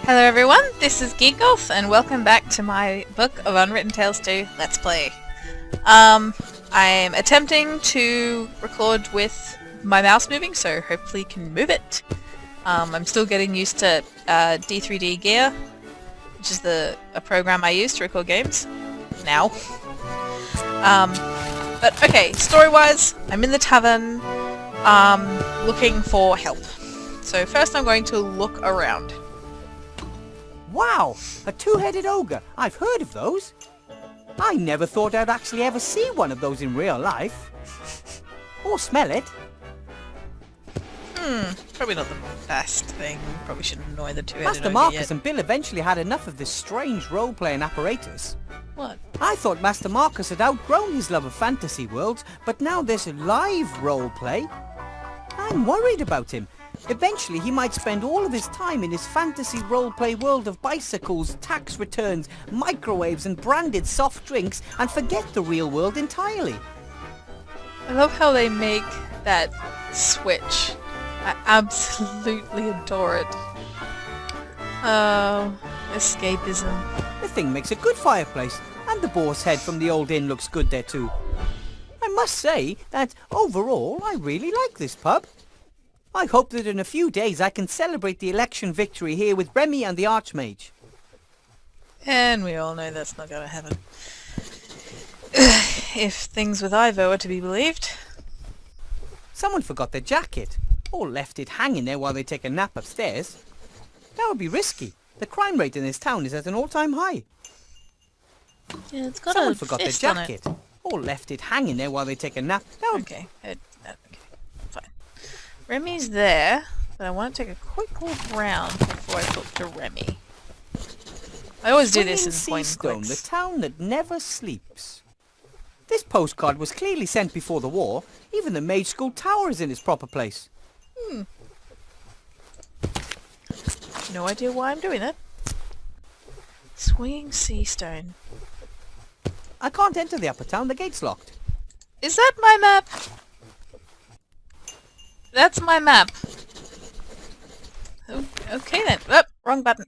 Hello everyone, this is Geekgolf and welcome back to my Book of Unwritten Tales 2 Let's Play. I'm attempting to record with my mouse moving, so hopefully can move it. I'm still getting used to D3D Gear, which is a program I use to record games now. But okay, story-wise, I'm in the tavern looking for help. So first I'm going to look around. Wow! A two-headed ogre! I've heard of those. I never thought I'd actually ever see one of those in real life. Or smell it. Probably not the best thing. Probably shouldn't annoy the two-headed Master ogre Marcus yet. and Bill eventually had enough of this strange role-playing apparatus. What? I thought Master Marcus had outgrown his love of fantasy worlds, but now there's live role-play. I'm worried about him. Eventually he might spend all of his time in his fantasy roleplay world of bicycles, tax returns, microwaves and branded soft drinks and forget the real world entirely. I love how they make that switch. I absolutely adore it. Oh, escapism. The thing makes a good fireplace, and the boar's head from the old inn looks good there too. I must say that overall I really like this pub. I hope that in a few days I can celebrate the election victory here with Remy and the Archmage. And we all know that's not going to happen. If things with Ivo are to be believed. Someone forgot their jacket, or left it hanging there while they take a nap upstairs. That would be risky. The crime rate in this town is at an all-time high. Yeah, it's got Someone a forgot their fist on jacket, or left it hanging there while they take a nap. That would... Okay, okay, fine. Remy's there, but I want to take a quick look round before I talk to Remy. I always do this in point and Seastone, the clicks. town that never sleeps. This postcard was clearly sent before the war. Even the Mage School Tower is in its proper place. No idea why I'm doing it. Swinging Seastone. I can't enter the upper town, the gate's locked. Is that my map? That's my map. Okay then. Oh, wrong button.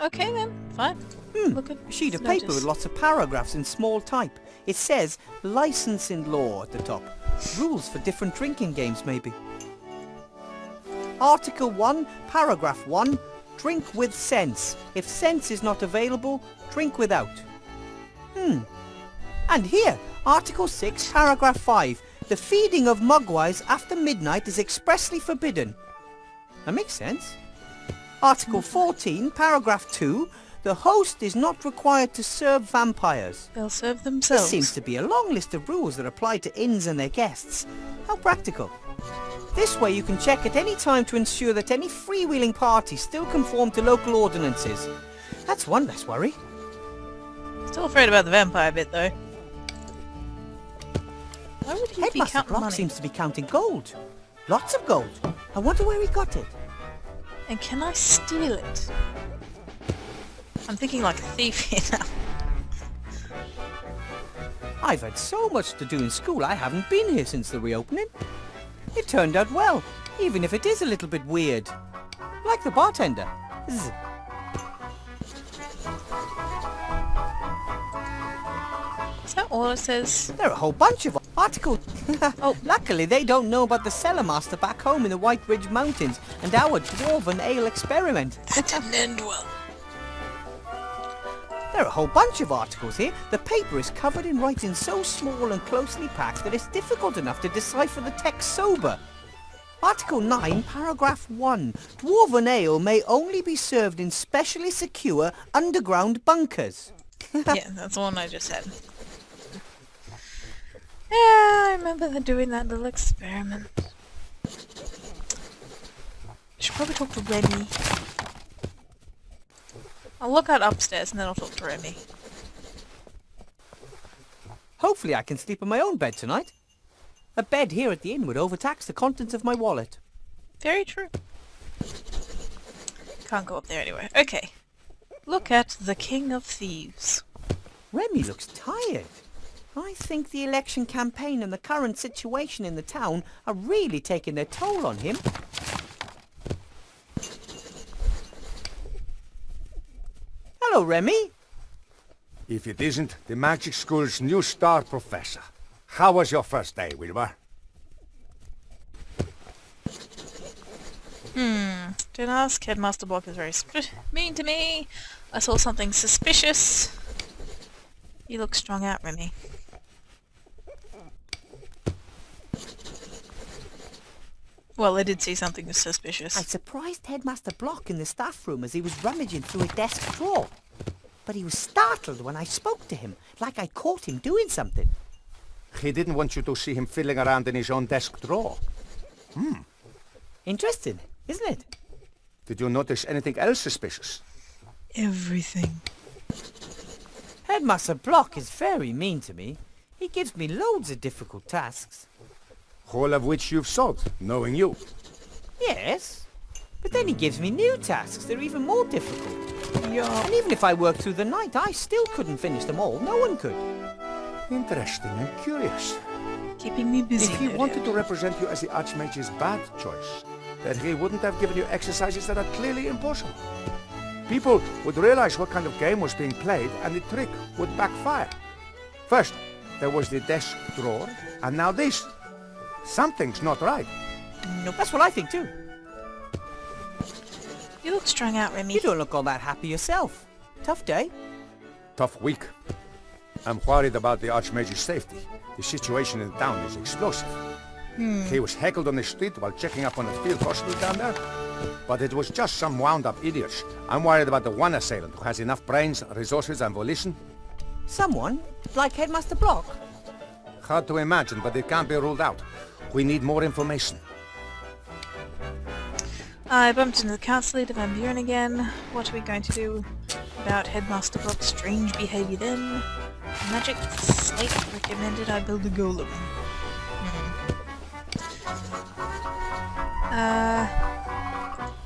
Okay then, fine. Look at A sheet of notice. paper with lots of paragraphs in small type. It says, license in law at the top. Rules for different drinking games, maybe. Article 1, paragraph 1, drink with sense. If sense is not available, drink without. And here, Article 6, paragraph 5, the feeding of mugwais after midnight is expressly forbidden. That makes sense. Article 14, paragraph 2, the host is not required to serve vampires. They'll serve This themselves. seems to be a long list of rules that apply to inns and their guests. How practical. This way you can check at any time to ensure that any freewheeling parties still conform to local ordinances. That's one less worry. Still afraid about the vampire bit though. Why would he be Headmaster counting Brock money? seems to be counting gold. Lots of gold. I wonder where he got it. And can I steal it? I'm thinking like a thief here now. I've had so much to do in school I haven't been here since the reopening. It turned out well, even if it is a little bit weird. Like the bartender. Zzz. Is that all it says? There are a whole bunch of articles. Oh. Luckily they don't know about the cellar master back home in the White Ridge Mountains and our dwarven ale experiment. That didn't end well. There are a whole bunch of articles here. The paper is covered in writing so small and closely packed that it's difficult enough to decipher the text sober. Article 9, paragraph 1. Dwarven ale may only be served in specially secure underground bunkers. Yeah, that's the one I just had. Yeah, I remember doing that little experiment. Should probably talk to Remy. I'll look out upstairs and then I'll talk to Remy. Hopefully I can sleep in my own bed tonight. A bed here at the inn would overtax the contents of my wallet. Very true. Can't go up there anyway. Okay. Look at the King of Thieves. Remy looks tired. I think the election campaign and the current situation in the town are really taking their toll on him. Hello, Remy. If it isn't the magic school's new star professor. How was your first day, Wilbur? Don't ask. Headmaster Block is very mean to me. I saw something suspicious. You look strung out, Remy. Well, I did see something suspicious. I surprised Headmaster Block in the staff room as he was rummaging through a desk drawer. But he was startled when I spoke to him, like I caught him doing something. He didn't want you to see him fiddling around in his own desk drawer. Interesting, isn't it? Did you notice anything else suspicious? Everything. Headmaster Block is very mean to me. He gives me loads of difficult tasks. All of which you've solved, knowing you. Yes, but then he gives me new tasks that are even more difficult. Yeah. And even if I worked through the night, I still couldn't finish them all. No one could. Interesting and curious. Keeping me busy. If he no wanted doubt. to represent you as the Archmage's bad choice, then he wouldn't have given you exercises that are clearly impossible. People would realize what kind of game was being played, and the trick would backfire. First, there was the desk drawer, and now this. Something's not right. Nope, that's what I think too. You look strung out, Remy. You don't look all that happy yourself. Tough day. Tough week. I'm worried about the Archmage's safety. The situation in the town is explosive. He was heckled on the street while checking up on the field hospital down there. But it was just some wound-up idiots. I'm worried about the one assailant who has enough brains, resources and volition. Someone, like Headmaster Block. Hard to imagine, but it can't be ruled out. We need more information. I bumped into the council leader Van Buren again. What are we going to do about Headmaster Block's strange behaviour then? Magic slate recommended I build a golem.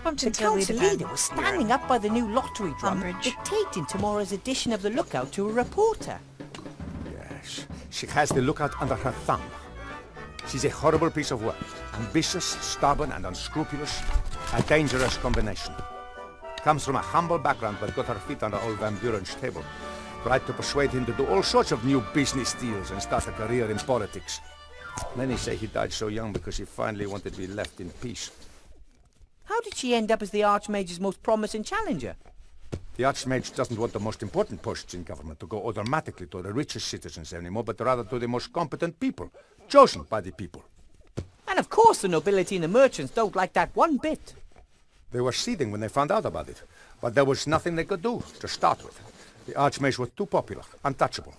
Bumped The into council Leader leader Van was standing up by the new lottery drum, Umbridge. dictating tomorrow's edition of the Lookout to a reporter. Yes, she has the lookout under her thumb. She's a horrible piece of work. Ambitious, stubborn and unscrupulous. A dangerous combination. Comes from a humble background but got her feet under old Van Buren's table. Tried to persuade him to do all sorts of new business deals and start a career in politics. Many say he died so young because he finally wanted to be left in peace. How did she end up as the Archmage's most promising challenger? The Archmage doesn't want the most important posts in government to go automatically to the richest citizens anymore, but rather to the most competent people, chosen by the people. And of course the nobility and the merchants don't like that one bit. They were seething when they found out about it, but there was nothing they could do to start with. The Archmage was too popular, untouchable.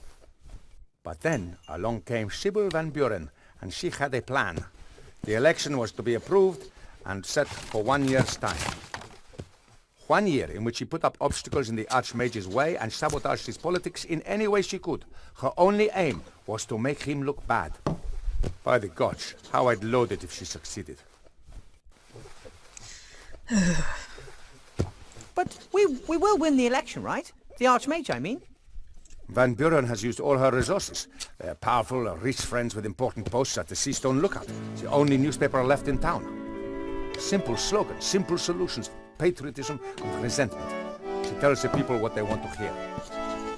But then along came Sybil Van Buren, and she had a plan. The election was to be approved and set for 1 year's time. 1 year in which she put up obstacles in the Archmage's way and sabotaged his politics in any way she could. Her only aim was to make him look bad. By the gods, how I'd load it if she succeeded. But we will win the election, right? The Archmage, I mean. Van Buren has used all her resources. They are powerful, rich friends with important posts at the Seastone Lookout. It's the only newspaper left in town. Simple slogans, simple solutions, patriotism and resentment. She tells the people what they want to hear.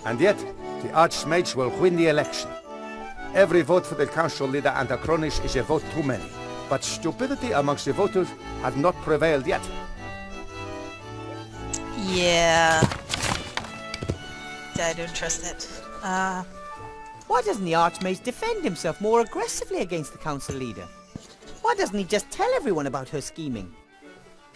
And yet, the Archmage will win the election. Every vote for the council leader and her cronies is a vote too many. But stupidity amongst the voters had not prevailed yet. Yeah. I don't trust it. Why doesn't the Archmage defend himself more aggressively against the council leader? Why doesn't he just tell everyone about her scheming?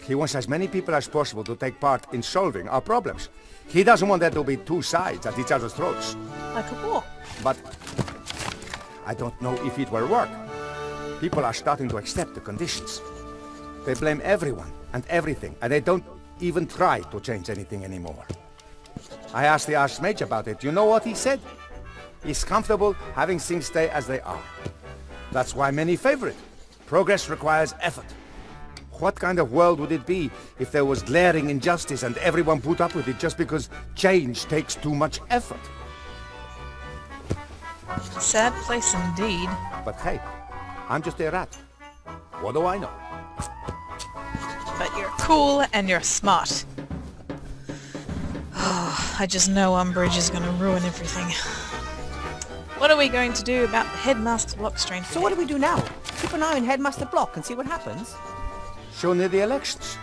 He wants as many people as possible to take part in solving our problems. He doesn't want there to be two sides at each other's throats. Like a war. But I don't know if it will work. People are starting to accept the conditions. They blame everyone and everything, and they don't even try to change anything anymore. I asked the Archmage about it. You know what he said? He's comfortable having things stay as they are. That's why many favor it. Progress requires effort. What kind of world would it be if there was glaring injustice and everyone put up with it just because change takes too much effort? Sad place indeed. But hey, I'm just a rat. What do I know? But you're cool and you're smart. I just know Umbridge is going to ruin everything. What are we going to do about the Headmaster Block strain? So what do we do now? Keep an eye on Headmaster Block and see what happens? So near the elections.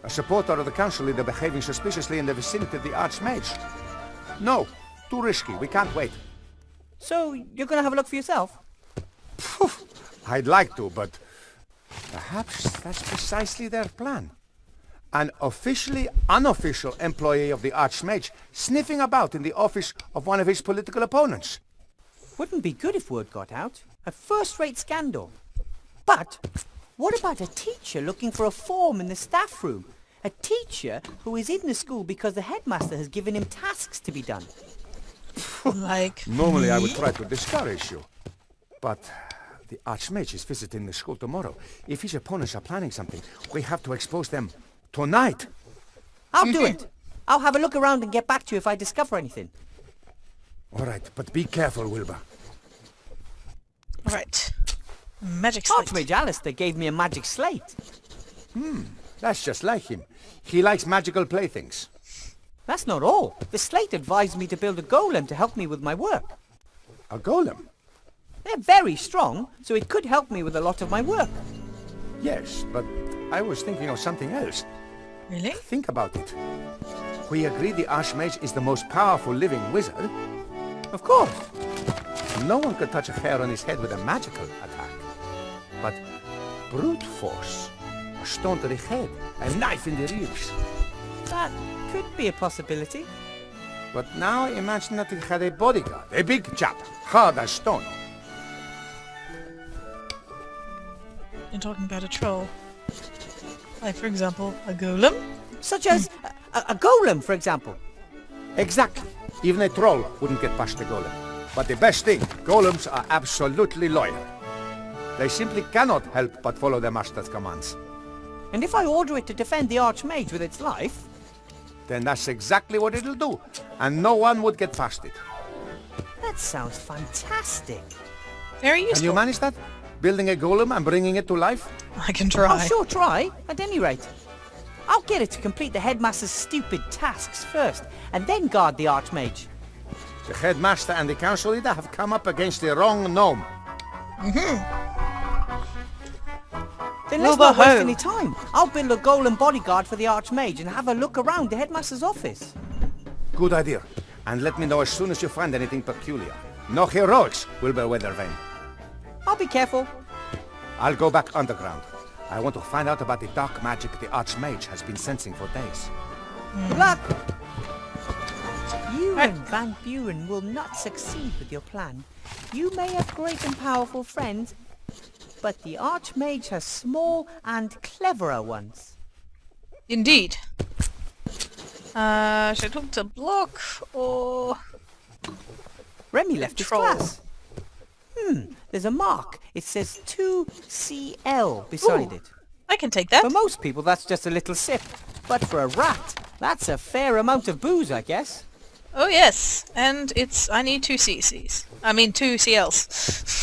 A supporter of the council leader behaving suspiciously in the vicinity of the Archmage. No, too risky. We can't wait. So you're going to have a look for yourself? I'd like to, but perhaps that's precisely their plan. An officially unofficial employee of the Archmage sniffing about in the office of one of his political opponents. Wouldn't be good if word got out. A first-rate scandal. But what about a teacher looking for a form in the staff room? A teacher who is in the school because the headmaster has given him tasks to be done. Like Normally I would me? try to discourage you. But the Archmage is visiting the school tomorrow. If his opponents are planning something, we have to expose them tonight. I'll do it. I'll have a look around and get back to you if I discover anything. All right, but be careful, Wilbur. Right. Magic slate. Archmage Alistair gave me a magic slate. That's just like him. He likes magical playthings. That's not all. The slate advised me to build a golem to help me with my work. A golem? They're very strong, so it could help me with a lot of my work. Yes, but I was thinking of something else. Really? Think about it. We agree the Archmage is the most powerful living wizard. Of course. No one could touch a hair on his head with a magical attack. But brute force, a stone to the head, a knife in the ribs. That could be a possibility. But now imagine that he had a bodyguard, a big chap, hard as stone. You're talking about a troll. Like, for example, a golem? Such as a golem, for example. Exactly. Even a troll wouldn't get past the golem. But the best thing, golems are absolutely loyal. They simply cannot help but follow their master's commands. And if I order it to defend the Archmage with its life... Then that's exactly what it'll do, and no one would get past it. That sounds fantastic. Very useful. Can you manage that? Building a golem and bringing it to life? I can try. I'll sure try, at any rate. I'll get it to complete the headmaster's stupid tasks first, and then guard the Archmage. The headmaster and the council leader have come up against the wrong gnome. Then let's Wilbur not waste ho. any time. I'll build a golem bodyguard for the Archmage and have a look around the headmaster's office. Good idea. And let me know as soon as you find anything peculiar. No heroics, Wilbur Weathervane. I'll be careful. I'll go back underground. I want to find out about the dark magic the Archmage has been sensing for days. Good luck! You and Van Buren will not succeed with your plan. You may have great and powerful friends, but the Archmage has small and cleverer ones. Indeed. Should I talk to Block or... Remy left his Troll. class. There's a mark. It says 2CL beside Ooh. it. I can take that. For most people, that's just a little sip. But for a rat, that's a fair amount of booze, I guess. Oh yes, and it's... I need 2 CCs. I mean 2 CLs.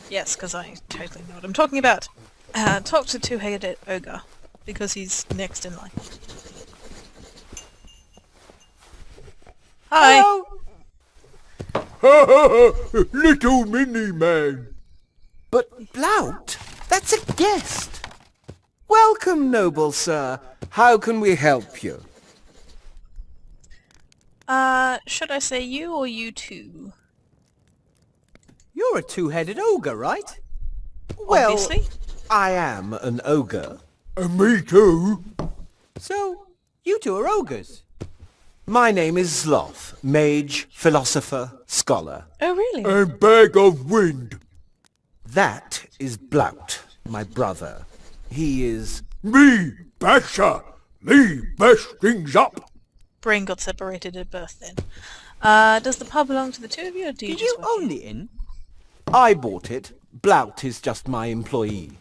Yes, because I totally know what I'm talking about. Talk to Two-Headed Ogre, because he's next in line. Hi! Hello! Little mini man. But Blout, that's a guest. Welcome, noble sir. How can we help you? Should I say you or you two? You're a two-headed ogre, right? Well, Obviously. I am an ogre. Me too. So, you two are ogres. My name is Sloth, mage, philosopher, scholar. Oh really? And bag of wind. That is Blout, my brother. He is... Me, basher. Me, best things up. Brain got separated at birth then. Does the pub belong to the two of you, or do you Did just you work own here? the inn? I bought it. Blout is just my employee.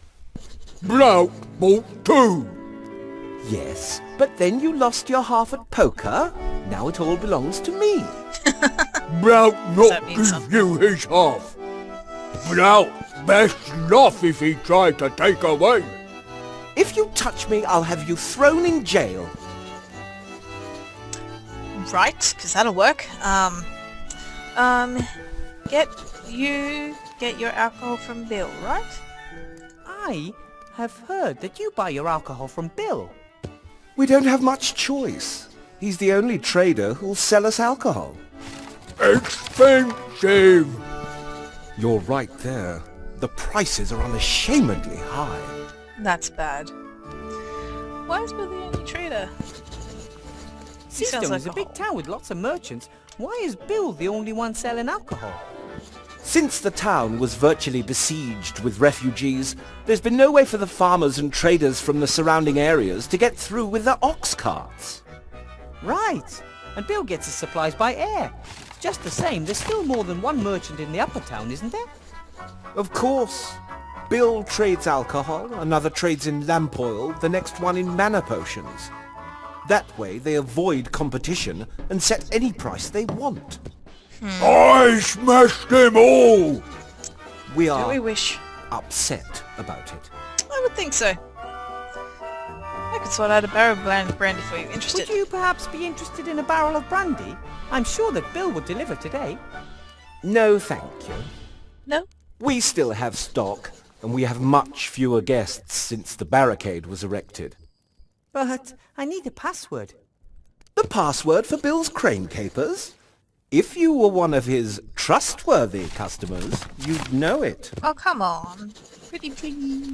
Blout bought too. Yes, but then you lost your half at poker. Now it all belongs to me. Blout That means something. you his half. Blout best laugh if he tried to take away. If you touch me, I'll have you thrown in jail. Right, because that'll work. Get your alcohol from Bill, right? I have heard that you buy your alcohol from Bill. We don't have much choice. He's the only trader who'll sell us alcohol. Expensive! You're right there. The prices are unashamedly high. That's bad. Why is Bill the only trader? He sounds Seastone like is a big hole. town with lots of merchants. Why is Bill the only one selling alcohol? Since the town was virtually besieged with refugees, there's been no way for the farmers and traders from the surrounding areas to get through with their ox carts. Right. And Bill gets his supplies by air. Just the same, there's still more than one merchant in the upper town, isn't there? Of course. Bill trades alcohol, another trades in lamp oil, the next one in mana potions. That way they avoid competition and set any price they want. I smashed them all! We Do we are wish? upset about it. I would think so. I could sort out a barrel of brandy for you. Interested? Would you perhaps be interested in a barrel of brandy? I'm sure that Bill would deliver today. No, thank you. No? We still have stock, and we have much fewer guests since the barricade was erected. But I need a password. The password for Bill's crane capers? If you were one of his trustworthy customers, you'd know it. Oh, come on. Pretty please.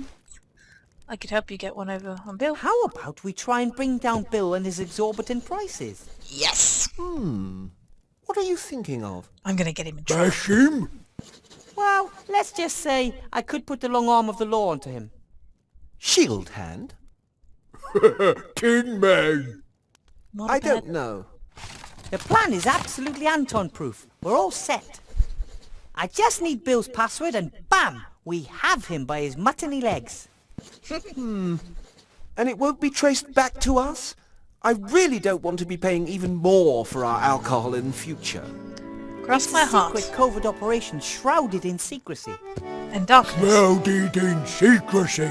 I could help you get one over on Bill. How about we try and bring down Bill and his exorbitant prices? Yes! What are you thinking of? I'm gonna get him in trouble. Bash him? Well, let's just say I could put the long arm of the law onto him. Shield hand? Tin Man! Not a I bad- don't know. The plan is absolutely Anton-proof. We're all set. I just need Bill's password and bam! We have him by his muttony legs. And it won't be traced back to us? I really don't want to be paying even more for our alcohol in future. Cross my heart. Secret covert operation shrouded in secrecy. And darkness. Shrouded in secrecy.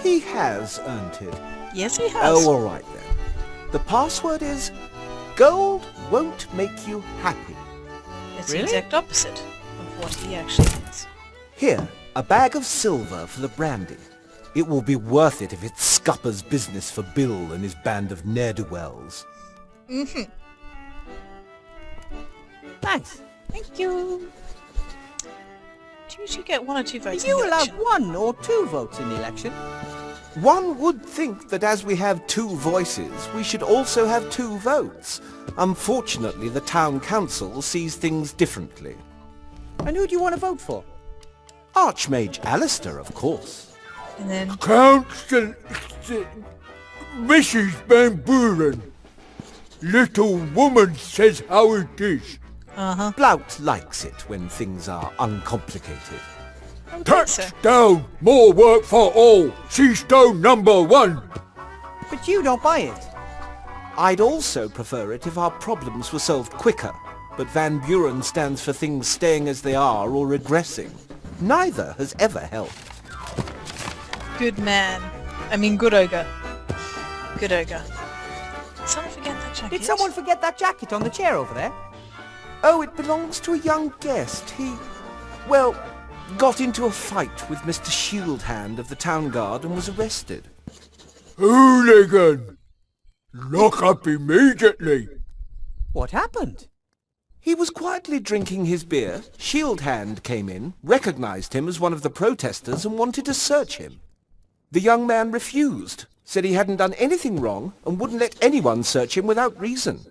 He has earned it. Yes, he has. Oh, all right then. The password is, gold won't make you happy. It's the Really? exact opposite of what he actually means. Here, a bag of silver for the brandy. It will be worth it if it scuppers business for Bill and his band of ne'er-do-wells. Thanks. Thank you. Do you usually get one or two votes Are in you the allowed election? 1 or 2 votes in the election? One would think that as we have 2 voices, we should also have 2 votes. Unfortunately, the town council sees things differently. And who do you want to vote for? Archmage Alistair, of course. And then Council... Mrs. Van Buren. Little woman says how it is. Blout likes it when things are uncomplicated. I would think so. Touchdown! More work for all! Seastone number 1! But you don't buy it. I'd also prefer it if our problems were solved quicker, but Van Buren stands for things staying as they are or regressing. Neither has ever helped. Good man. I mean, good ogre. Good ogre. Did someone forget that jacket? Did someone forget that jacket on the chair over there? Oh, it belongs to a young guest. He, well, got into a fight with Mr. Shieldhand of the Town Guard and was arrested. Hooligan! Lock up immediately! What happened? He was quietly drinking his beer. Shieldhand came in, recognized him as one of the protesters and wanted to search him. The young man refused, said he hadn't done anything wrong and wouldn't let anyone search him without reason.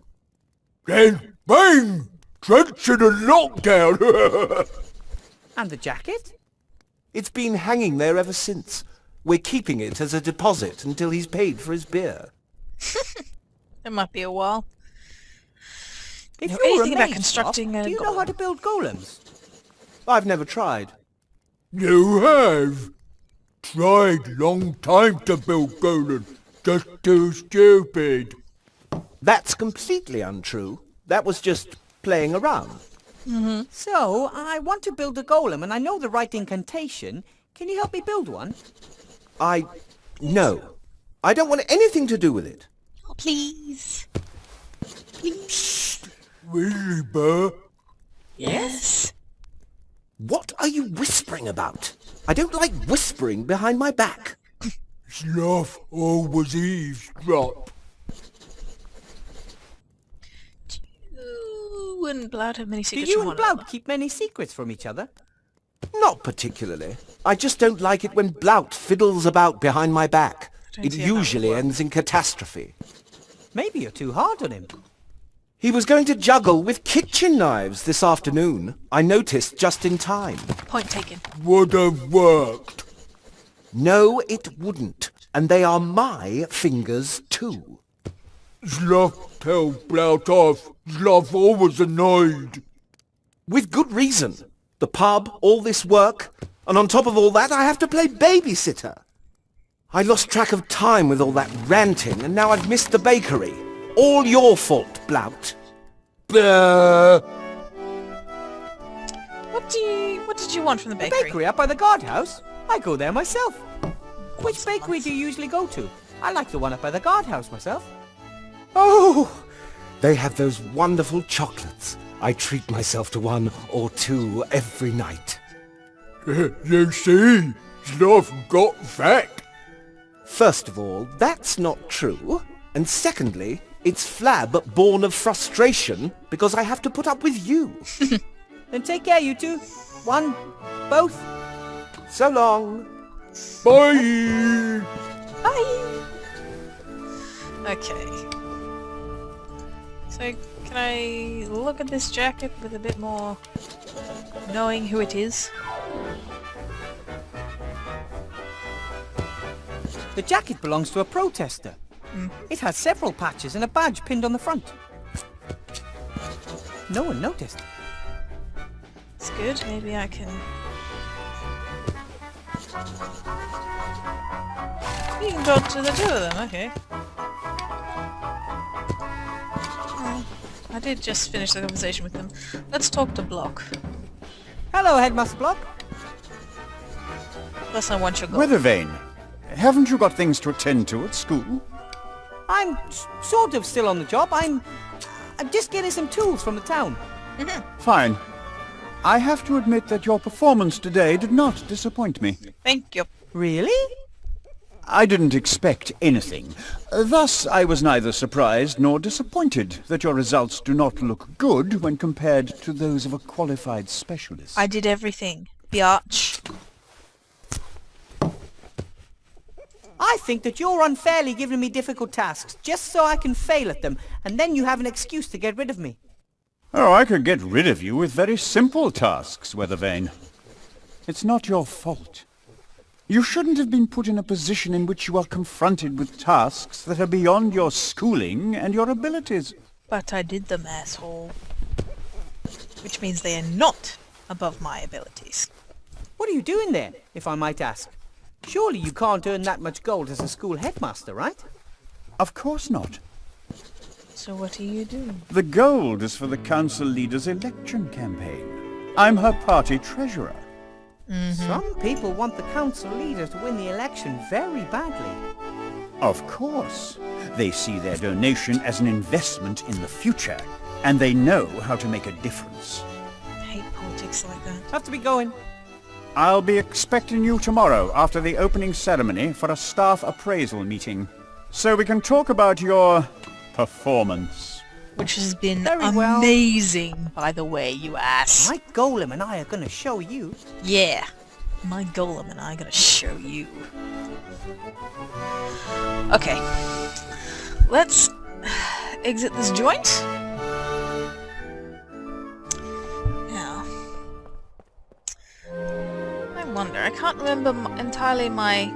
Then bang! Drugged to the lockdown! And the jacket? It's been hanging there ever since. We're keeping it as a deposit until he's paid for his beer. It might be a while. If Know you were a anything about mage, constructing Bob, a do you know golem? how to build golems? I've never tried. You have? Tried long time to build golem. Just too stupid. That's completely untrue. That was just playing around. So, I want to build a golem and I know the right incantation. Can you help me build one? No. I don't want anything to do with it. please. Please. Wilbur? Yes? What are you whispering about? I don't like whispering behind my back. Sloth always eavesdrop. You and Blout have many Do secrets you from and one another. Blout keep many secrets from each other? Not particularly. I just don't like it when Blout fiddles about behind my back. don't It see how that would usually work. ends in catastrophe. Maybe you're too hard on him. He was going to juggle with kitchen knives this afternoon. I noticed just in time. Point taken. Would have worked. No, it wouldn't. And they are my fingers too. Sloth tell Blout off. Sloth always annoyed. With good reason. The pub, all this work, and on top of all that I have to play babysitter. I lost track of time with all that ranting, and now I've missed the bakery. All your fault, Blout. What did you want from the The bakery? bakery up by the guardhouse? I go there myself. Which bakery do you usually go to? I like the one up by the guardhouse myself. Oh, they have those wonderful chocolates. I treat myself to one or two every night. You see, Sloth got fat. First of all, that's not true. And secondly, it's Flab born of frustration because I have to put up with you. Then take care, you two. One, both. So long. Bye. Bye! Okay. So, can I look at this jacket with a bit more knowing who it is? The jacket belongs to a protester. It has several patches and a badge pinned on the front. No one noticed. It's good, maybe I can... You can talk to the two of them, okay. I did just finish the conversation with them. Let's talk to Block. Hello, Headmaster Block. Plus I want your gold. Weathervane, haven't you got things to attend to at school? I'm sort of still on the job. I'm just getting some tools from the town. Fine. I have to admit that your performance today did not disappoint me. Thank you. Really? I didn't expect anything. Thus, I was neither surprised nor disappointed that your results do not look good when compared to those of a qualified specialist. I did everything. Biatch. I think that you're unfairly giving me difficult tasks just so I can fail at them, and then you have an excuse to get rid of me. Oh, I could get rid of you with very simple tasks, Weathervane. It's not your fault. You shouldn't have been put in a position in which you are confronted with tasks that are beyond your schooling and your abilities. But I did them, asshole. Which means they are not above my abilities. What are you doing there, if I might ask? Surely you can't earn that much gold as a school headmaster, right? Of course not. So what are you doing? The gold is for the council leader's election campaign. I'm her party treasurer. Some people want the council leader to win the election very badly. Of course. They see their donation as an investment in the future, and they know how to make a difference. I hate politics like that. Have to be going. I'll be expecting you tomorrow after the opening ceremony for a staff appraisal meeting, so we can talk about your performance. Which has been Very well. amazing, by the way, you ass. My golem and I are going to show you. Yeah. My golem and I are gonna show you. Okay. Let's exit this joint. Now. I wonder, I can't remember entirely my...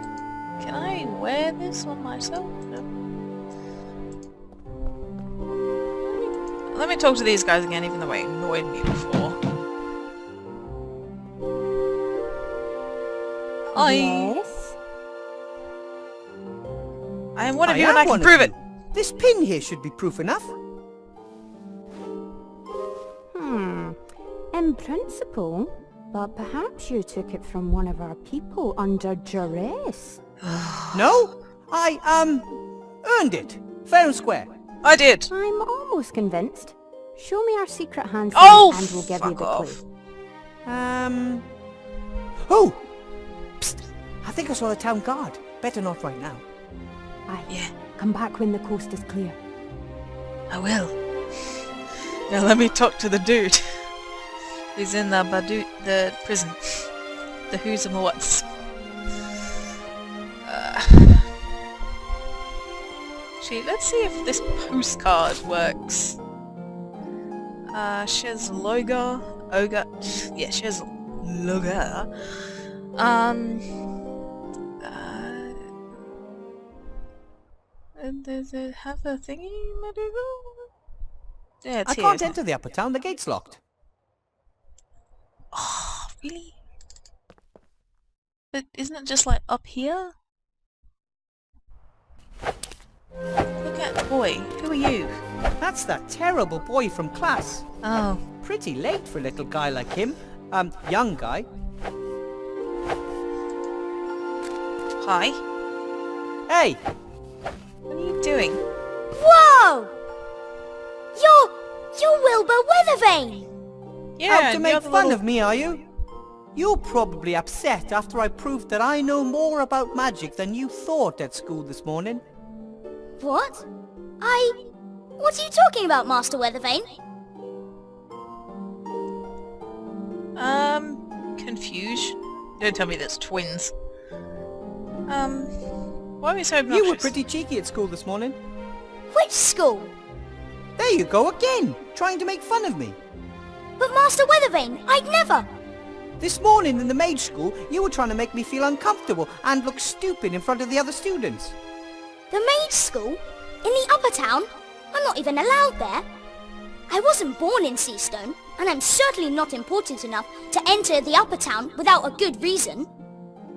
Can I wear this on myself? No. Let me talk to these guys again, even though they annoyed me before. Yes? I am one of I you and am I can one of prove you. it! This pin here should be proof enough. In principle, but perhaps you took it from one of our people under duress. No, I, earned it. Fair and square. I did. I'm almost convinced. Show me our secret hand Oh, and we'll give you fuck the off. clue. Oh! Psst! I think I saw the town guard. Better not right now. Aye. Yeah. Come back when the coast is clear. I will. Now let me talk to the dude who's in the prison. The who's and the what's. Actually, let's see if this postcard works. She has logo. Yeah, she has logo. Does it have a thingy? Yeah, it's I here, can't isn't it? enter the upper town. The gate's locked. Oh, really? But isn't it just like up here? Look at the boy. Who are you? That's that terrible boy from class. Oh. Pretty late for a little guy like him. Young guy. Hi. Hey! What are you doing? Whoa! You're Wilbur Weathervane! Yeah, Out to and make you're the fun little- of me, are you? You're probably upset after I proved that I know more about magic than you thought at school this morning. What? What are you talking about, Master Weathervane? Confused. Don't tell me that's twins. Why are we so obnoxious? You were pretty cheeky at school this morning. Which school? There you go again, trying to make fun of me. But Master Weathervane, I'd never! This morning in the mage school, you were trying to make me feel uncomfortable and look stupid in front of the other students. The mage school? In the upper town? I'm not even allowed there. I wasn't born in Seastone, and I'm certainly not important enough to enter the upper town without a good reason.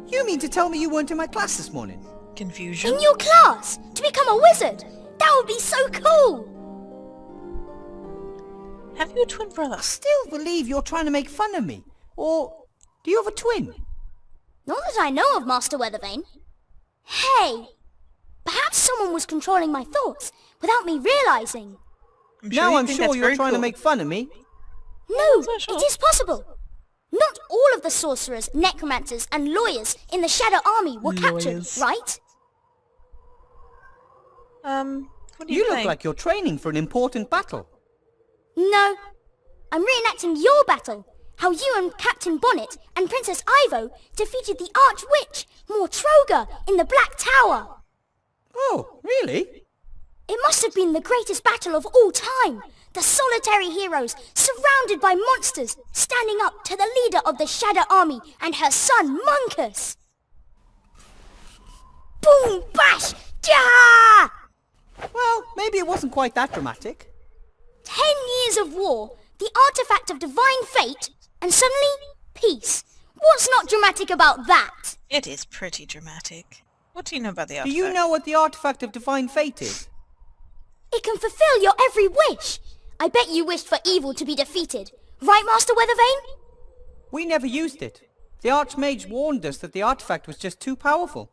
You mean to tell me you weren't in my class this morning? Confusion. In your class? To become a wizard? That would be so cool! Have you a twin brother? I still believe you're trying to make fun of me. Or do you have a twin? Not that I know of, Master Weathervane. Hey! Perhaps someone was controlling my thoughts without me realizing. Now you I'm think sure that's you're very trying to cool. make fun of me. No, not sure. it is possible. Not all of the sorcerers, necromancers, and lawyers in the Shadow Army were captured, Lawyers. right? What do You think? look like you're training for an important battle. No. I'm reenacting your battle. How you and Captain Bonnet and Princess Ivo defeated the Archwitch, Mortroga, in the Black Tower. Oh, really? It must have been the greatest battle of all time. The solitary heroes, surrounded by monsters, standing up to the leader of the Shadow Army and her son, Monkus. Boom, bash, ja! Well, maybe it wasn't quite that dramatic. 10 years of war, the artifact of divine fate, and suddenly, peace. What's not dramatic about that? It is pretty dramatic. What do you know about the Do artifact? you know what the artifact of divine fate is? It can fulfill your every wish. I bet you wished for evil to be defeated. Right, Master Weathervane? We never used it. The Archmage warned us that the artifact was just too powerful.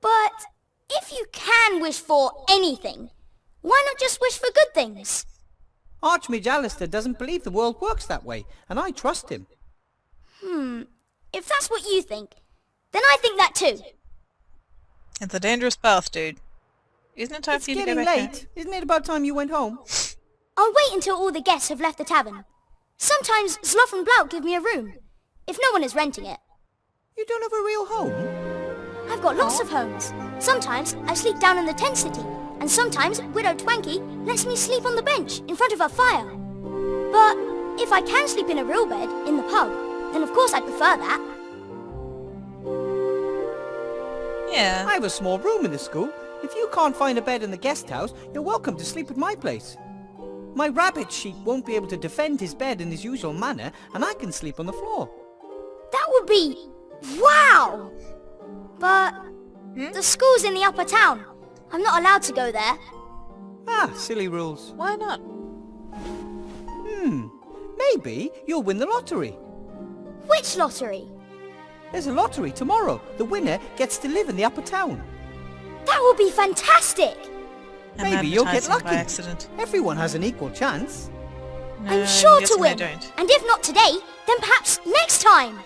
But if you can wish for anything, why not just wish for good things? Archmage Alistair doesn't believe the world works that way, and I trust him. If that's what you think, then I think that too. It's a dangerous path, dude. Isn't it time It's for you to go getting back late. Isn't it about time you went home? I'll wait until all the guests have left the tavern. Sometimes Sloth and Blout give me a room, if no one is renting it. You don't have a real home? I've got lots of homes. Sometimes I sleep down in the tent city, and sometimes Widow Twanky lets me sleep on the bench in front of her fire. But if I can sleep in a real bed in the pub, then of course I prefer that. Yeah. I have a small room in the school. If you can't find a bed in the guest house, you're welcome to sleep at my place. My rabbit sheep won't be able to defend his bed in his usual manner, and I can sleep on the floor. That would be... wow! But the school's in the upper town. I'm not allowed to go there. Ah, silly rules. Why not? Maybe you'll win the lottery. Which lottery? There's a lottery tomorrow. The winner gets to live in the upper town. That would be fantastic! I'm Maybe you'll get advertising lucky. by accident. Everyone has an equal chance. No, I'm sure to guessing win. they don't. And if not today, then perhaps next time.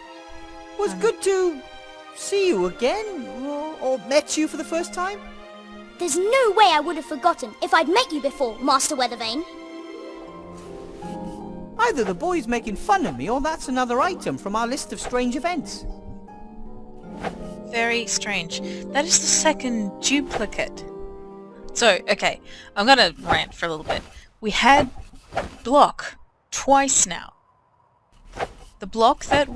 Was good to see you again, or met you for the first time. There's no way I would have forgotten if I'd met you before, Master Weathervane. Either the boy's making fun of me, or that's another item from our list of strange events. Very strange. That is the second duplicate. So, okay, I'm gonna rant for a little bit. We had Block twice now. The Block that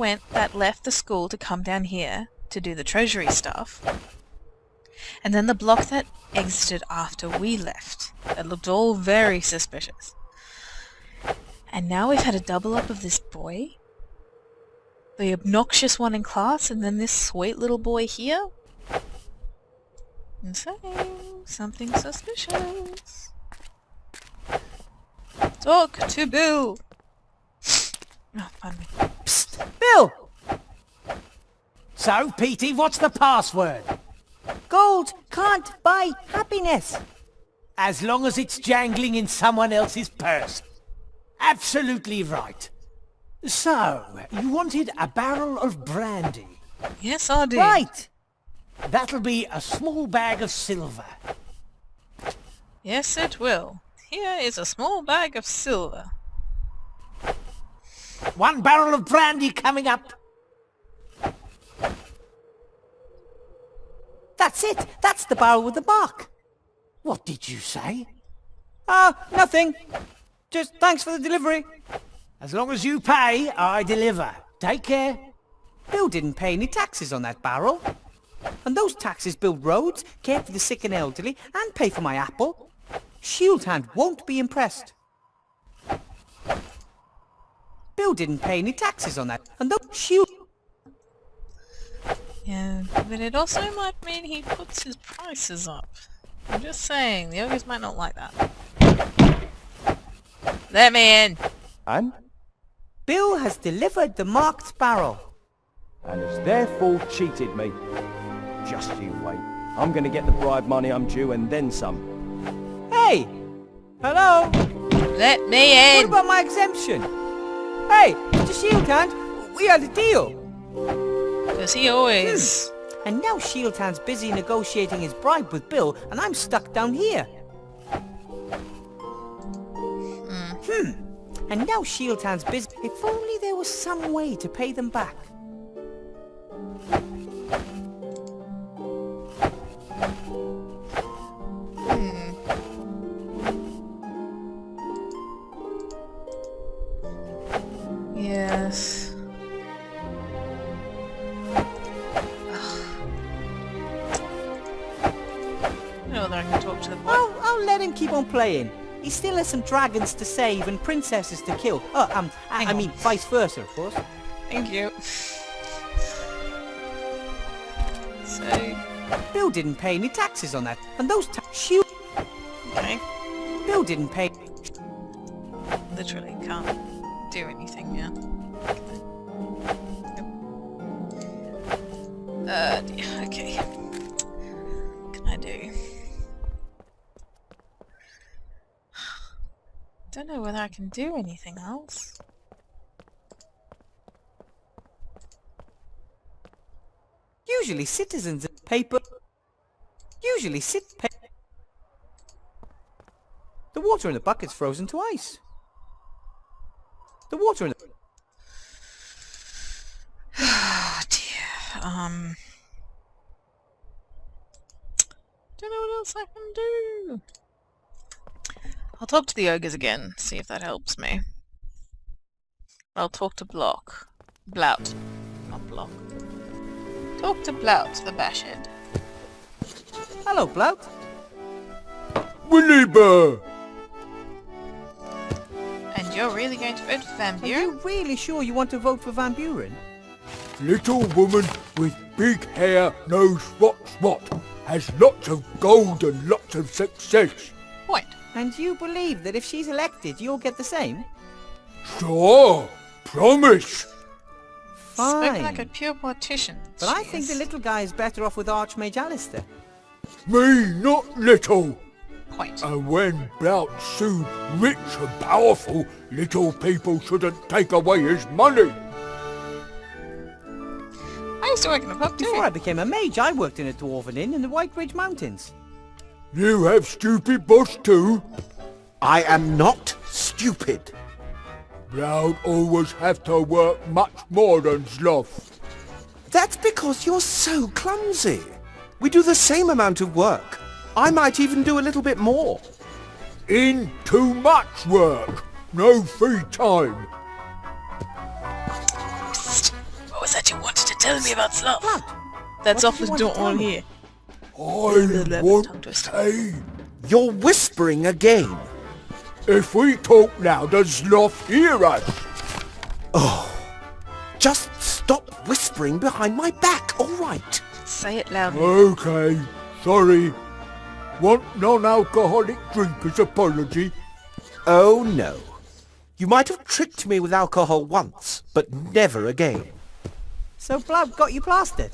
left the school to come down here to do the treasury stuff, and then the Block that exited after we left. That looked all very suspicious. And now we've had a double up of this boy, the obnoxious one in class, and then this sweet little boy here. And so, something suspicious. Talk to Bill! Oh, pardon me. Psst, Bill! So, Petey, what's the password? Gold can't buy happiness. As long as it's jangling in someone else's purse. Absolutely right. So, you wanted a barrel of brandy. Yes, I did. Right. That'll be a small bag of silver. Yes, it will. Here is a small bag of silver. 1 barrel of brandy coming up. That's it. That's the barrel with the mark. What did you say? Nothing. Just thanks for the delivery. As long as you pay, I deliver. Take care. Bill didn't pay any taxes on that barrel. And those taxes build roads, care for the sick and elderly, and pay for my apple. Shield Hand won't be impressed. Bill didn't pay any taxes on that, and those Shield... Yeah, but it also might mean he puts his prices up. I'm just saying, the ogres might not like that. Let me in! And? Bill has delivered the marked barrel. And has therefore cheated me. Just you wait. I'm gonna get the bribe money I'm due and then some. Hey! Hello? Let me What in! about my exemption? Hey, Mr. Shield Hand, we had a deal. Because he always... And now Shield Hand's busy negotiating his bribe with Bill, and I'm stuck down here. And now Shield Hand's busy. If only there was some way to pay them back. Yes. I don't know whether I can talk to the boy. I'll let him keep on playing. He still has some dragons to save and princesses to kill. I mean, vice versa, of course. Thank you. So... Bill didn't pay any taxes on that, and those Shield... Okay. Bill didn't pay... Literally can't do anything now. Okay. What can I do? Don't know whether I can do anything else. Usually citizens of paper... The water in the bucket's frozen to ice. The water in the... Oh dear. Don't know what else I can do. I'll talk to the ogres again, see if that helps me. I'll talk to Block. Blout. Not Block. Talk to Blout, the Bashhead. Hello, Blout. Willy Bear! And you're really going to vote for Van Are Buren? you really sure you want to vote for Van Buren? Little woman with big hair knows what's what. Has lots of gold and lots of success. Point. And you believe that if she's elected, you'll get the same? Sure, promise. Spoken like a Fine. pure mortician. But I think the little guy is better off with Archmage Alistair. Me not little. point. And when Blout's so rich and powerful, little people shouldn't take away his money. I used to work in a pub too. Before I became a mage, I worked in a dwarven inn in the White Ridge Mountains. You have stupid boss too? I am not stupid. Blout always have to work much more than Sloth. That's because you're so clumsy. We do the same amount of work. I might even do a little bit more. In too much work. No free time. Psst. What was that you wanted to tell me about Sloth? Blout, That's what off did you the want to door tell me? here. I want Tongue to twister. say, You're whispering again. if we talk now, does Sloth hear us? Just stop whispering behind my back, all right? Say it loudly. Okay, sorry. Want non-alcoholic drink as apology? Oh, no. You might have tricked me with alcohol once, but never again. So Blout got you plastered?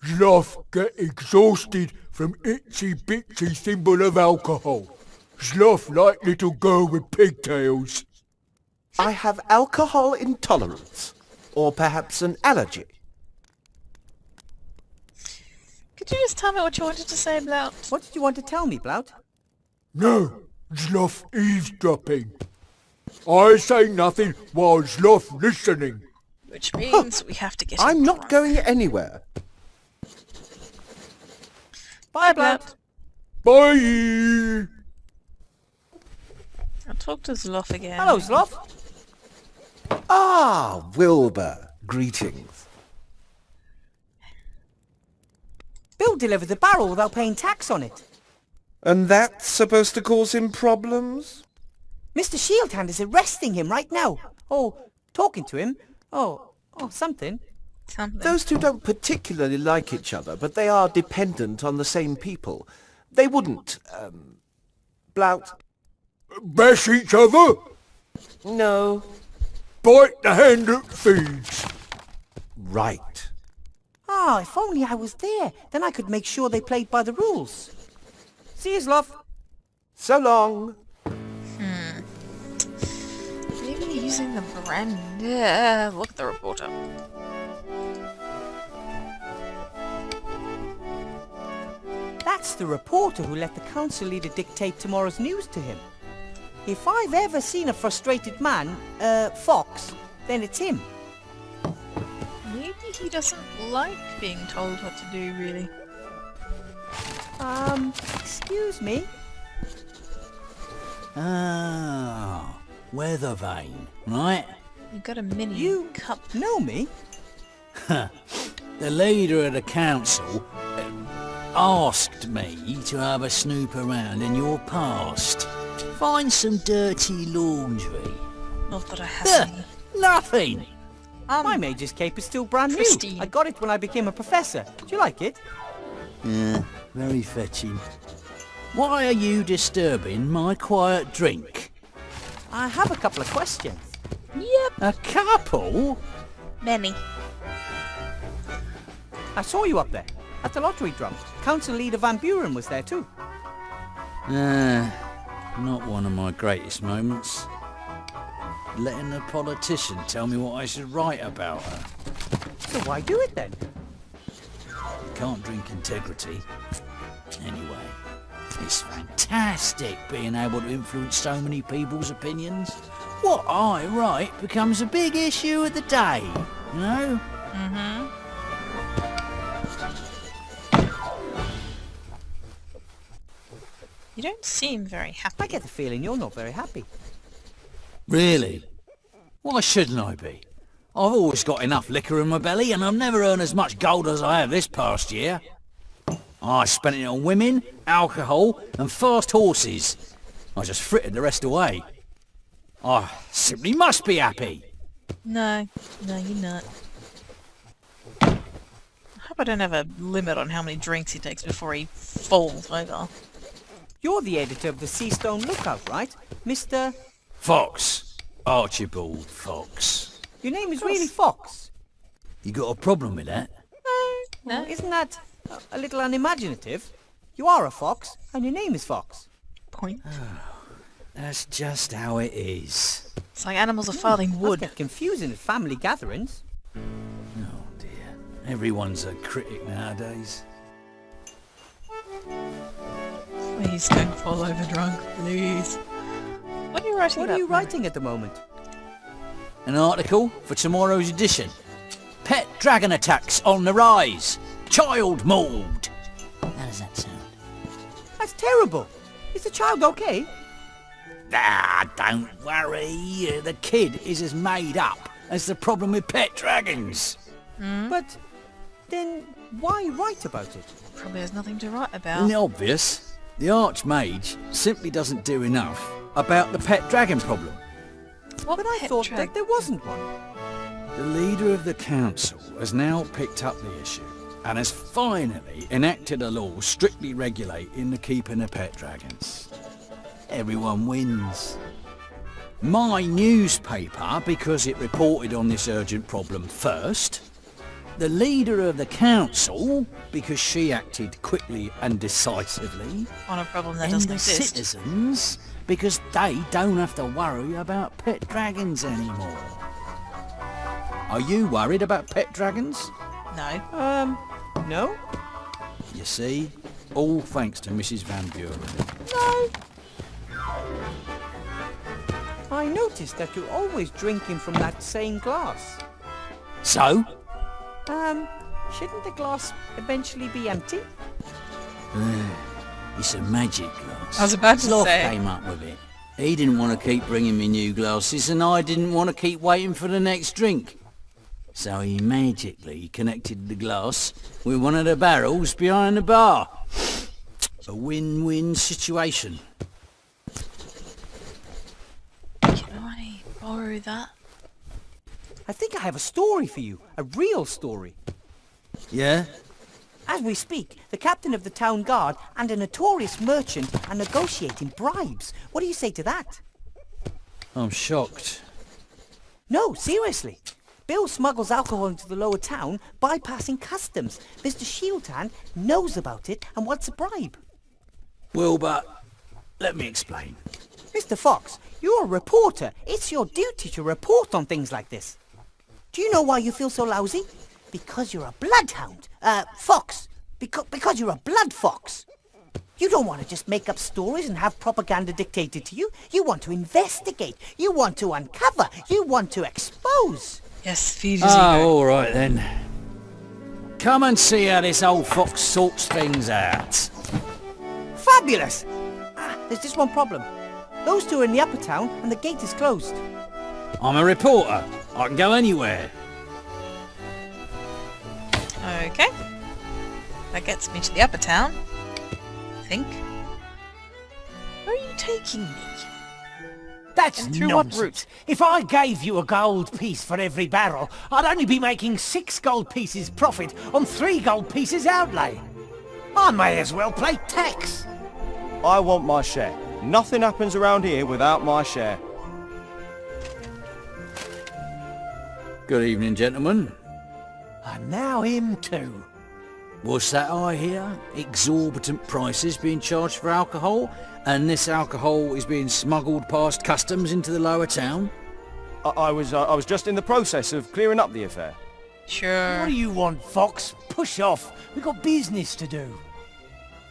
Sloth get exhausted from itsy-bitsy symbol of alcohol. Sloth like little girl with pigtails. I have alcohol intolerance, or perhaps an allergy. Could you just tell me what you wanted to say, Blout? What did you want to tell me, Blout? No, Sloth eavesdropping. I say nothing while Sloth listening. Which means we have to get I'm him not drunk. going anywhere. Bye, Blout. Bye! I'll talk to Sloth again. Hello, Sloth. Ah, Wilbur. Greetings. Bill delivered the barrel without paying tax on it. And that's supposed to cause him problems? Mr. Shieldhand is arresting him right now. Oh, talking to him. Oh, something. Something. Those two don't particularly like each other, but they are dependent on the same people. They wouldn't, Blout. Bash each other? No. Bite the hand that feeds. Right. Ah, if only I was there. Then I could make sure they played by the rules. See you, Sloth. So long. Maybe using the brand. Yeah, look at the reporter. That's the reporter who let the council leader dictate tomorrow's news to him. If I've ever seen a frustrated man, fox, then it's him. Maybe he doesn't like being told what to do, really. Excuse me? Ah, weather vane, right? You got a mini You cup. know me? The leader of the council asked me to have a snoop around in your past. Find some dirty laundry. Not that I have any. Nothing! My mage's cape is still brand Pristine. new. I got it when I became a professor. Do you like it? Yeah, very fetching. Why are you disturbing my quiet drink? I have a couple of questions. Yep. A couple? Many. I saw you up there, at the lottery drum. Council leader Van Buren was there too. Not one of my greatest moments. Letting a politician tell me what I should write about her. So why do it then? Can't drink integrity. Anyway, it's fantastic being able to influence so many people's opinions. What I write becomes a big issue of the day, you know? You don't seem very happy. I get the feeling you're not very happy. Really? Why shouldn't I be? I've always got enough liquor in my belly and I've never earned as much gold as I have this past year. I spent it on women, alcohol and fast horses. I just frittered the rest away. I simply must be happy. No, you're not. I hope I don't have a limit on how many drinks he takes before he falls over. You're the editor of the Seastone Lookout, right? Mr... Fox. Archibald Fox. Your name is really Fox? You got a problem with that? No. Isn't that a little unimaginative? You are a fox, and your name is Fox. Point. That's just how it is. It's like animals are filing Would wood. get confusing at family gatherings. Oh dear. Everyone's a critic nowadays. Please don't fall over drunk, please. What are you writing What about? are you writing at the moment? An article for tomorrow's edition. Pet dragon attacks on the rise. Child mauled. How does that sound? That's terrible. Is the child okay? Ah, don't worry. The kid is as made up as the problem with pet dragons. But then why write about it? Probably has nothing to write Isn't about. it obvious? The Archmage simply doesn't do enough about the pet dragon problem. What But I pet thought drag- that there wasn't one. The leader of the council has now picked up the issue and has finally enacted a law strictly regulating the keeping of pet dragons. Everyone wins. My newspaper, because it reported on this urgent problem first. The leader of the council, because she acted quickly and decisively. on a problem that And doesn't the exist. citizens, because they don't have to worry about pet dragons anymore. Are you worried about pet dragons? No. No? You see, all thanks to Mrs. Van Buren. No. I noticed that you're always drinking from that same glass. So? Shouldn't the glass eventually be empty? It's a magic glass. I was about to Sloth say. came up with it. He didn't want to keep bringing me new glasses, and I didn't want to keep waiting for the next drink. So he magically connected the glass with one of the barrels behind the bar. A win-win situation. Can I borrow that? I think I have a story for you. A real story. Yeah? As we speak, the captain of the town guard and a notorious merchant are negotiating bribes. What do you say to that? I'm shocked. No, seriously. Bill smuggles alcohol into the lower town, bypassing customs. Mr. Shieldhand knows about it and wants a bribe. Wilbur, let me explain. Mr. Fox, you're a reporter. It's your duty to report on things like this. Do you know why you feel so lousy? Because you're a bloodhound. Fox. Because you're a blood fox. You don't want to just make up stories and have propaganda dictated to you. You want to investigate. You want to uncover. You want to expose. Yes, feed his Oh, ego. all right then. Come and see how this old fox sorts things out. Fabulous! There's just one problem. Those two are in the upper town and the gate is closed. I'm a reporter. I can go anywhere. Okay. That gets me to the upper town. I think. Where are you taking me? That's And through what nonsense. route? If I gave you a gold piece for every barrel, I'd only be making 6 gold pieces profit on 3 gold pieces outlay. I may as well pay tax. I want my share. Nothing happens around here without my share. Good evening, gentlemen. And now him too. What's that I hear? Exorbitant prices being charged for alcohol, and this alcohol is being smuggled past customs into the lower town? I was just in the process of clearing up the affair. Sure. What do you want, Fox? Push off. We've got business to do.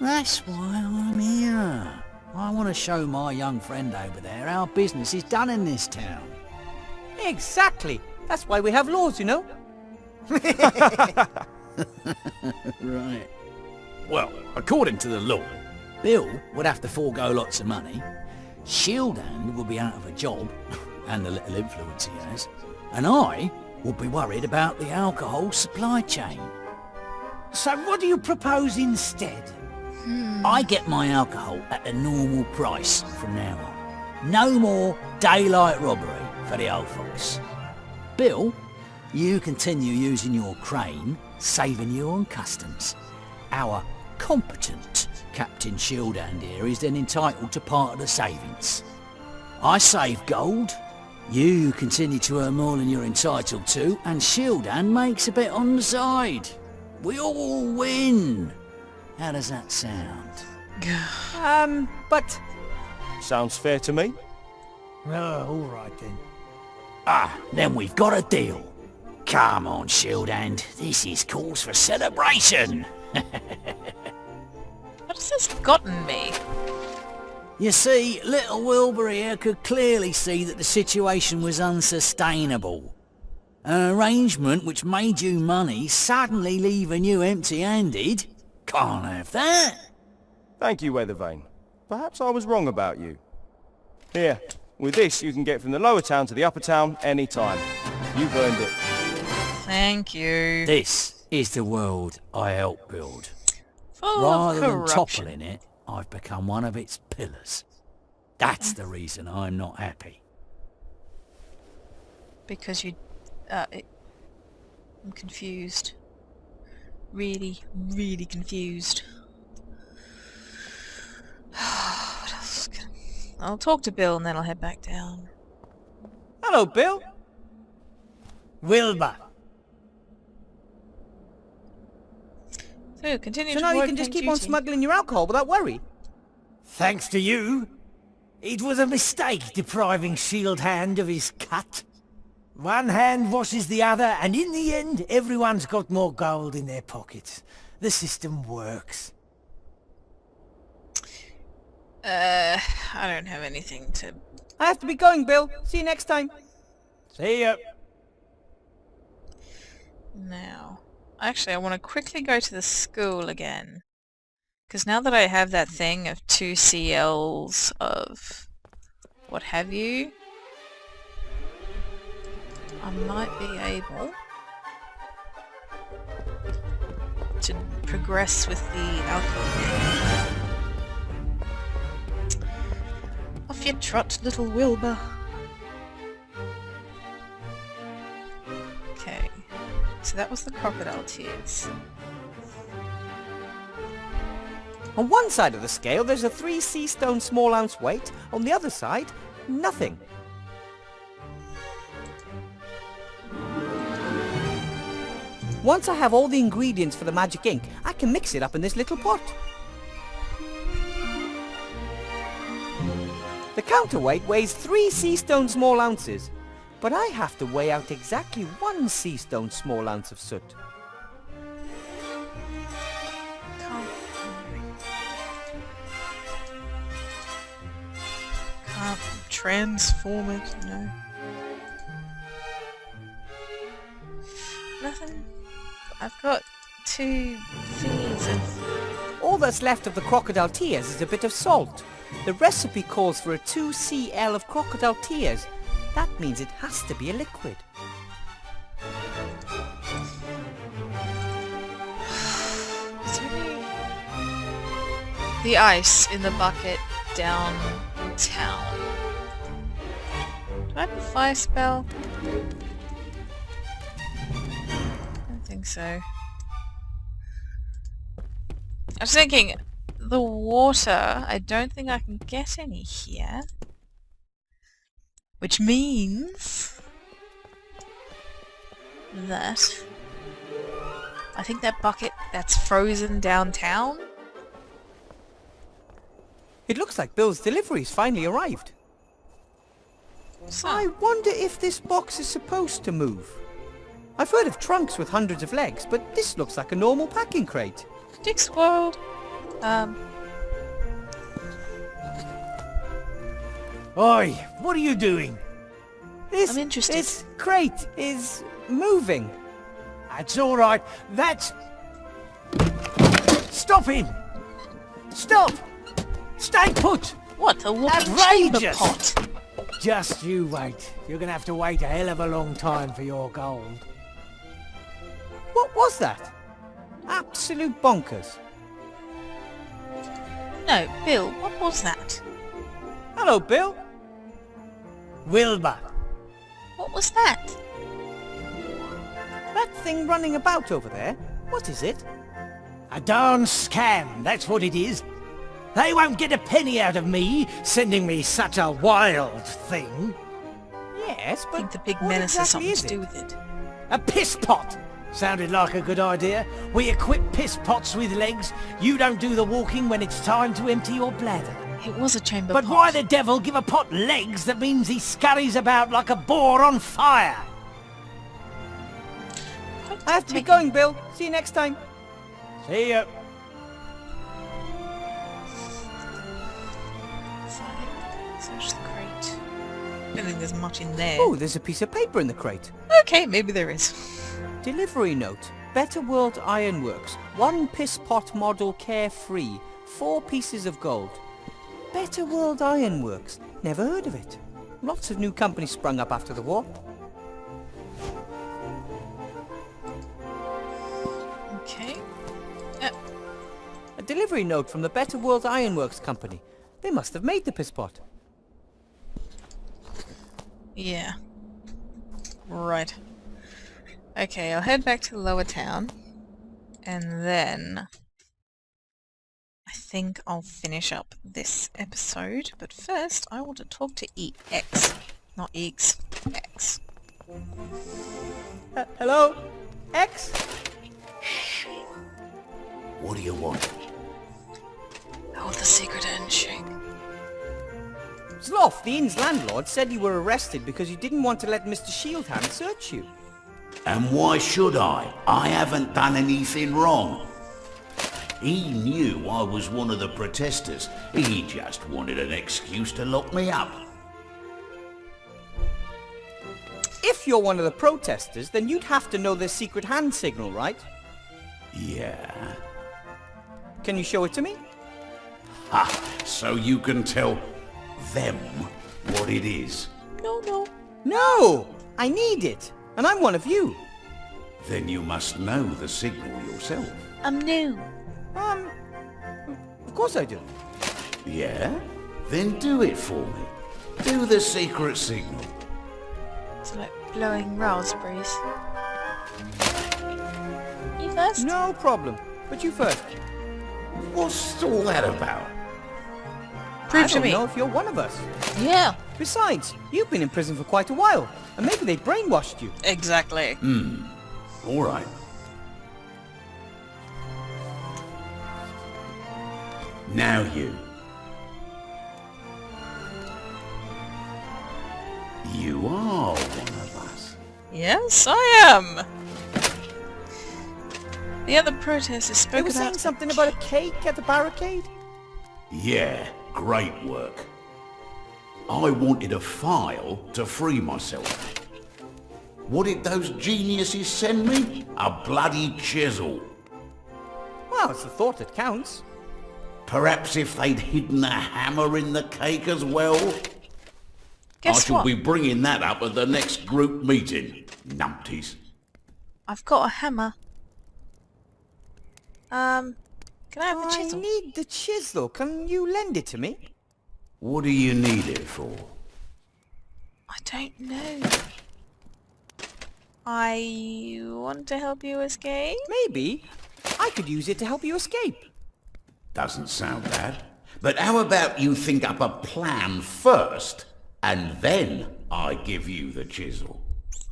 That's why I'm here. I want to show my young friend over there how business is done in this town. Exactly. That's why we have laws, you know. Right. Well, according to the law, Bill would have to forego lots of money, Shieldhand would be out of a job, and the little influence he has, and I would be worried about the alcohol supply chain. So what do you propose instead? I get my alcohol at the normal price from now on. No more daylight robbery for the old fox. Bill, you continue using your crane, saving you on customs. Our competent Captain Shieldhand here is then entitled to part of the savings. I save gold, you continue to earn more than you're entitled to, and Shieldhand makes a bit on the side. We all win. How does that sound? But Sounds fair to me. Oh, all right then. Then we've got a deal. Come on, Shield Hand. This is cause for celebration. What has this gotten me? You see, little Wilbur here could clearly see that the situation was unsustainable. An arrangement which made you money suddenly leaving you empty-handed? Can't have that. Thank you, Weathervane. Perhaps I was wrong about you. Here, with this you can get from the lower town to the upper town any time. You've earned it. Thank you. This is the world I helped build. Full Rather of than corruption. toppling it, I've become one of its pillars. That's the reason I'm not happy. Because you... I'm confused. Really, really confused. What else? I'll talk to Bill and then I'll head back down. Hello, Bill. Wilbur. So, continue So to now you work can just on keep on duty. smuggling your alcohol without worry. Thanks to you. It was a mistake depriving Shield Hand of his cut. One hand washes the other, and in the end, everyone's got more gold in their pockets. The system works. I don't have anything to... I have to be going, Bill. See you next time. See ya. Now... Actually, I want to quickly go to the school again. Because now that I have that thing of 2 CLs of... what have you... I might be able to progress with the alcohol. Off you trot, little Wilbur. Okay, so that was the crocodile tears. On one side of the scale, there's a 3 sea stone small ounce weight. On the other side, nothing. Once I have all the ingredients for the magic ink, I can mix it up in this little pot. The counterweight weighs 3 sea stone small ounces, but I have to weigh out exactly 1 sea stone small ounce of soot. Can't transform it, no. Nothing. I've got 2 thingies of... All that's left of the crocodile tears is a bit of salt. The recipe calls for a 2 cl of crocodile tears. That means it has to be a liquid. Is there any... The ice in the bucket downtown. Do I have a fire spell? I don't think so. I was thinking, the water, I don't think I can get any here. Which means... that... I think that bucket that's frozen downtown? It looks like Bill's delivery's finally arrived. So, I wonder if this box is supposed to move. I've heard of trunks with hundreds of legs, but this looks like a normal packing crate. Dick's World. Oi, what are you doing? This, I'm interested. This crate is moving. That's all right. That's... Stop him! Stop! Stay put! What, a walking chamber Outrageous! pot? Just you wait. You're gonna have to wait a hell of a long time for your gold. What was that? Absolute bonkers. No, Bill, what was that? Hello, Bill. Wilbur. What was that? That thing running about over there, what is it? A darn scam, that's what it is. They won't get a penny out of me, sending me such a wild thing. Yes, I but think the big what menace has exactly something is to it? do with it. A piss pot! Sounded like a good idea. We equip piss pots with legs. You don't do the walking when it's time to empty your bladder. It was a chamber But pot. why the devil give a pot legs that means he scurries about like a boar on fire? I have to be going, Bill. See you next time. See ya. Search the crate. I don't think there's much in there. Oh, there's a piece of paper in the crate. Okay, maybe there is. Delivery note. Better World Ironworks. 1 piss pot model carefree. 4 pieces of gold. Better World Ironworks. Never heard of it. Lots of new companies sprung up after the war. Okay. A delivery note from the Better World Ironworks company. They must have made the piss pot. Yeah. Right. Okay, I'll head back to the lower town. And then I think I'll finish up this episode. But first, I want to talk to X. Not X. X. Hello? X? What do you want? I want the secret handshake. Sloth, the inn's landlord, said you were arrested because you didn't want to let Mr. Shieldhand search you. And why should I? I haven't done anything wrong. He knew I was one of the protesters. He just wanted an excuse to lock me up. If you're one of the protesters, then you'd have to know their secret hand signal, right? Yeah. Can you show it to me? Ha! So you can tell them what it is. No. No! I need it. And I'm one of you. Then you must know the signal yourself. I'm new. Of course I do. Yeah? Then do it for me. Do the secret signal. It's like blowing raspberries. You first? No problem. But you first. What's all that about? Prove I to don't me. know if you're one of us. Yeah. Besides, you've been in prison for quite a while. And maybe they brainwashed you. Exactly. All right. Now you. You are one of us. Yes, I am. The other protesters spoke They were about saying something about a cake at the barricade? Yeah, great work. I wanted a file to free myself. What did those geniuses send me? A bloody chisel. Well, it's the thought that counts. Perhaps if they'd hidden a hammer in the cake as well? Guess I shall what? be bringing that up at the next group meeting. Numpties. I've got a hammer. Can I have the I chisel? need the chisel. Can you lend it to me? What do you need it for? I don't know. I want to help you escape. Maybe. I could use it to help you escape. Doesn't sound bad. But how about you think up a plan first, and then I give you the chisel?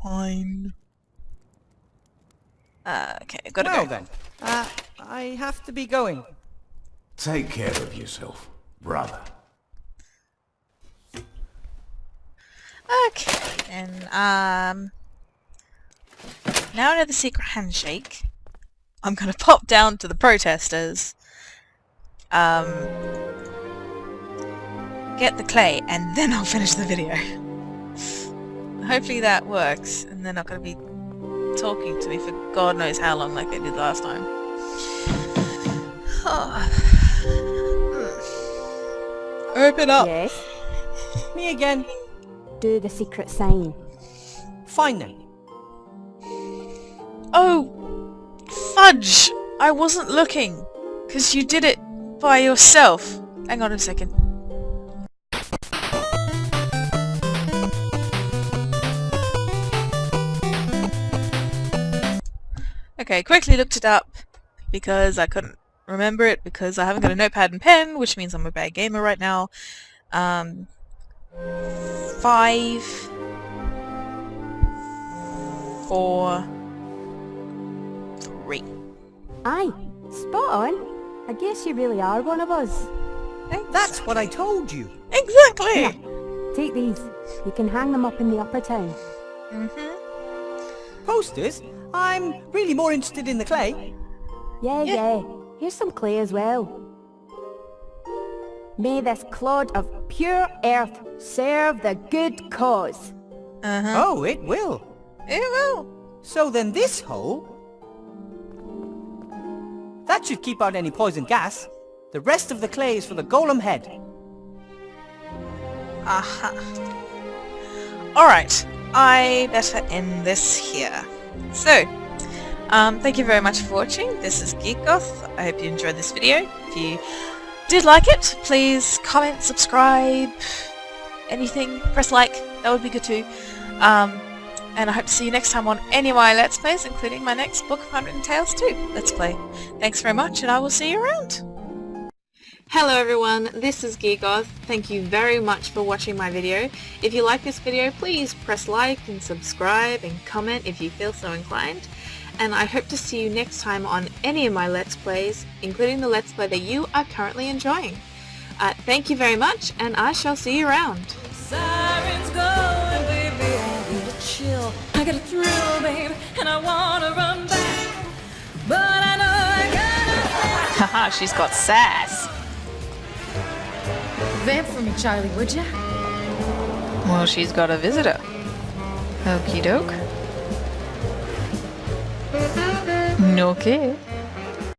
Fine. Okay, gotta Well go. then, I have to be going. Take care of yourself, brother. Okay, then, now I know the secret handshake. I'm gonna pop down to the protesters, get the clay, and then I'll finish the video. Hopefully that works, and they're not gonna be talking to me for God knows how long like they did last time. Open up! Yes? Me again. Do the secret sign. Fine then. Oh! Fudge! I wasn't looking! Because you did it by yourself. Hang on a second. Okay, quickly looked it up because I couldn't remember it because I haven't got a notepad and pen, which means I'm a bad gamer right now. 5, 4, 3. Aye, spot on. I guess you really are one of us. Thanks. That's what I told you. Exactly! Yeah. Take these. You can hang them up in the upper town. Posters? I'm really more interested in the clay. Yeah. Here's some clay as well. May this clod of pure earth serve the good cause. Oh, it will. It will. So then this hole... That should keep out any poison gas. The rest of the clay is for the golem head. Aha. Alright, I better end this here. So, thank you very much for watching. This is GeekGoth. I hope you enjoyed this video. If you did like it, please comment, subscribe, anything, press like, that would be good too. And I hope to see you next time on any of my Let's Plays, including my next Book of Unwritten Tales 2 Let's Play. Thanks very much, and I will see you around. Hello everyone, this is GeekGoth. Thank you very much for watching my video. If you like this video, please press like and subscribe and comment if you feel so inclined. And I hope to see you next time on any of my Let's Plays, including the Let's Play that you are currently enjoying. Thank you very much, and I shall see you around. Sirens going, baby, I need a chill. I get a thrill, babe, and I wanna run back, but I know I gotta. Haha, she's got sass. Vamp for me, Charlie, would ya? Well, she's got a visitor. Okie doke. Okay.